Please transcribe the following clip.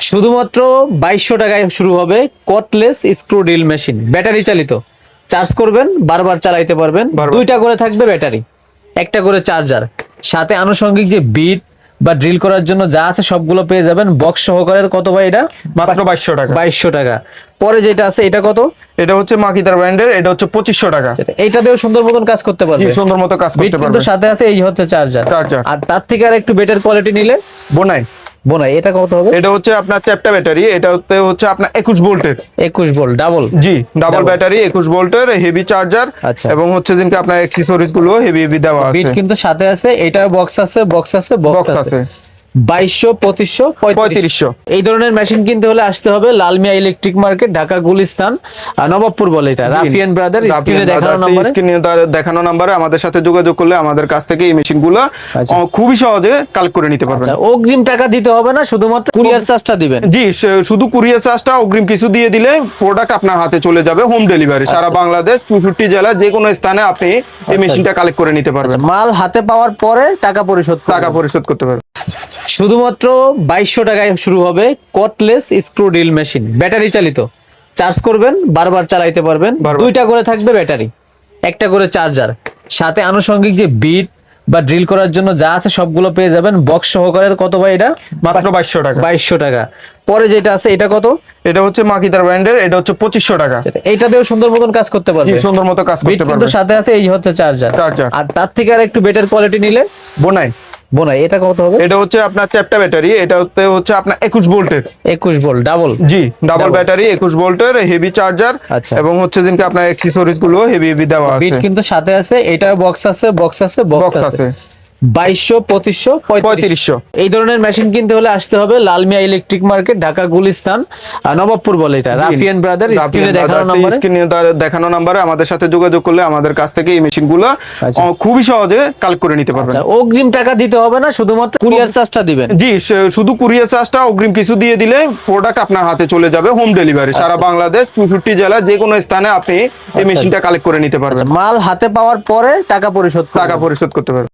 শুধুমাত্র 2200 টাকায় শুরু হবে কটলেস স্ক্রু ড্রিল মেশিন, ব্যাটারি চালিত। চার্জ করবেন, বারবার চালাইতে পারবেন। দুইটা করে থাকবে ব্যাটারি, একটা করে চার্জার, সাথে আনুষঙ্গিক যে বিট বা ড্রিল করার জন্য যা আছে সবগুলো পেয়ে যাবেন বক্স সহকারে। কত ভাই এটা? মাত্র 2200 টাকা। 2200 টাকা। পরে যেটা আছে এটা কত? এটা হচ্ছে মাকিতার ব্র্যান্ডের, এটা হচ্ছে 2500 টাকা। এইটা দিয়েও সুন্দর মতন কাজ করতে পারবে, সুন্দর মতো কাজ করতে পারবে। কিন্তু সাথে আছে এই হচ্ছে চার্জার। আর তার থেকে আর একটু বেটার কোয়ালিটি নিলে বোনাই। এটা কত হবে? এটা হচ্ছে আপনার চ্যাপ্টা ব্যাটারি, এটা হচ্ছে আপনার 21 ভোল্টের। 21 ভোল্ট ডাবল? জি, ডাবল ব্যাটারি, 21 ভোল্টের হেভি চার্জার। আচ্ছা। এবং হচ্ছে যেনকে আপনার অ্যাকসেসরিজ গুলো হেভি হেভি দেওয়া আছে। বিট কিন্তু সাথে আছে, এটা বক্স আছে, বক্স আছে। 2200, 2500, 3500 এই ধরনের মেশিন কিনতে হলে আসতে হবে লালমিয়া ইলেকট্রিক মার্কেট, ঢাকা গুলিস্তান, নবাবপুর বলে এটা। রাফিয়ান ব্রাদার স্ক্রিনে দেখানো নাম্বারে আমাদের সাথে যোগাযোগ করলে আমাদের কাছ থেকে এই মেশিনগুলো খুবই সহজে কালেক্ট করে নিতে পারবেন। অগ্রিম টাকা দিতে হবে না, শুধুমাত্র কুরিয়ার চার্জটা দিবেন। জি, শুধু কুরিয়ার চার্জটা অগ্রিম কিছু দিয়ে দিলে প্রোডাক্ট আপনার হাতে চলে যাবে হোম ডেলিভারি। সারা বাংলাদেশ 64 জেলা যে কোনো স্থানে আপনি এই মেশিনটা কালেক্ট করে নিতে পারবেন। মাল হাতে পাওয়ার পরে টাকা পরিশোধ করতে পারবেন। শুধুমাত্র 2200 টাকায় শুরু হবে কটলেস স্ক্রু ড্রিল মেশিন, ব্যাটারি চালিত। চার্জ করবেন, বারবার চালাইতে পারবেন। দুইটা করে থাকবে ব্যাটারি, একটা করে চার্জার, সাথে আনুষঙ্গিক যে বিট বা ড্রিল করার জন্য যা আছে সবগুলো পেয়ে যাবেন বক্স সহকারে। কত ভাই এটা? মাত্র 2200 টাকা। 2200 টাকা। পরে যেটা আছে এটা কত? এটা হচ্ছে মাকিতার ব্র্যান্ডের, এটা হচ্ছে 2500 টাকা। এইটা দিয়েও সুন্দর মতন কাজ করতে পারবে, সুন্দর মতো কাজ করতে পারবে। কিন্তু সাথে আছে এই হচ্ছে চার্জার। আর তার থেকে আর একটু বেটার কোয়ালিটি নিলে বোনাই। এটা কত হবে? এটা হচ্ছে আপনার চ্যাপ্টা ব্যাটারি, এটা হচ্ছে আপনার 21 ভোল্টের। 21 ভোল্ট ডাবল? জি, ডাবল ব্যাটারি, 21 ভোল্টের হেভি চার্জার। আচ্ছা। এবং হচ্ছে যেনকে আপনার অ্যাকসেসরিজ গুলো হেভি হেভি দেওয়া আছে। বিট কিন্তু সাথে আছে, এটা বক্স আছে। 2200, 2500, 3500 এই ধরনের মেশিন কিনতে হলে আসতে হবে লালমিয়া ইলেকট্রিক মার্কেট, ঢাকা গুলিস্তান, নবাবপুর বলে এটা। রাফিয়ান ব্রাদার স্ক্রিনে দেখানো নাম্বারে আমাদের সাথে যোগাযোগ করলে আমাদের কাছ থেকে এই মেশিনগুলো খুবই সহজে কালেক্ট করে নিতে পারবেন। অগ্রিম টাকা দিতে হবে না, শুধুমাত্র কুরিয়ার চার্জটা দিবেন। জি, শুধু কুরিয়ার চার্জটা অগ্রিম কিছু দিয়ে দিলে প্রোডাক্ট আপনার হাতে চলে যাবে হোম ডেলিভারি। সারা বাংলাদেশ 64 জেলা যে কোনো স্থানে আপনি এই মেশিনটা কালেক্ট করে নিতে পারবেন। মাল হাতে পাওয়ার পরে টাকা পরিশোধ করতে পারবেন।